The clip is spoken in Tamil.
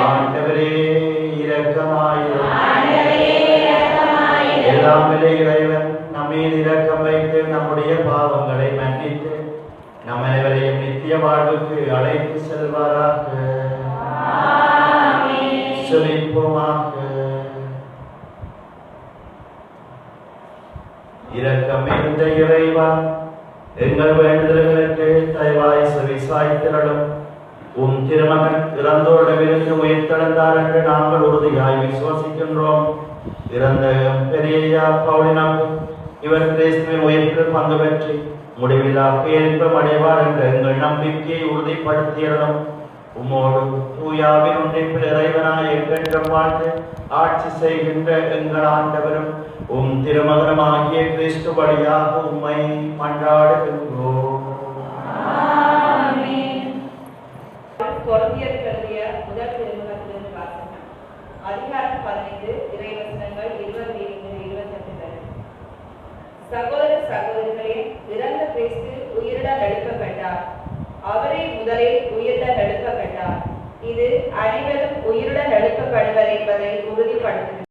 ஆண்டவரே இரக்கமாயிரும். எல்லாம் வல்ல இறைவன் நம்மீது இரக்கம் வைத்து நம்முடைய பாவங்களை மன்னித்து நம் அனைவரையும் நித்திய வாழ்வுக்கு அழைத்து செல்வாராக. செழிப்போமாக. இரக்கம் மிகுந்த இறைவா, எங்கள் வேண்டுதல்களுக்கு தயவாய் செவிசாய்த்திரளும். உம் திருமகன் இறந்தோரிடமிருந்து உயிர்த்தெழுந்தார் என்று நாங்கள் உறுதியாய் விசுவாசிக்கின்றோம். இறந்த பெரியய்யா பவுலினாக்கும் இவர் கிறிஸ்துவின் உயிர்ப்பில் பங்கு பெற்று முடிவில்லா பேரின்பம் அடைவார் என்ற எங்கள் நம்பிக்கையை உறுதிப்படுத்தியறலும். உம்மோடு தூயாவின் ஒன்றிப்பில் இறைவனாய் என்றென்றும் வாழ்ந்து ஆட்சி செய்கின்ற எங்கள் ஆண்டவரும் உம் திருமகனமாகிய கிறிஸ்து வழியாக உம்மை மன்றாடுகின்றோம். கொரிந்தியருக்கு எழுதிய முதல் திருமுகத்திலிருந்து வாசகம். அதிகாரம் 15 இறைவசனங்கள் 20-28. சகோதர சகோதரிகளே, இறந்த கிறிஸ்து உயிருடன் எழுப்பப்பட்டார். அவரே முதலில் உயிருடன் எழுப்பப்பட்டார். இது அனைவரும் உயிருடன் எழுப்பப்படுவர் என்பதை உறுதிப்படுத்துகிறது.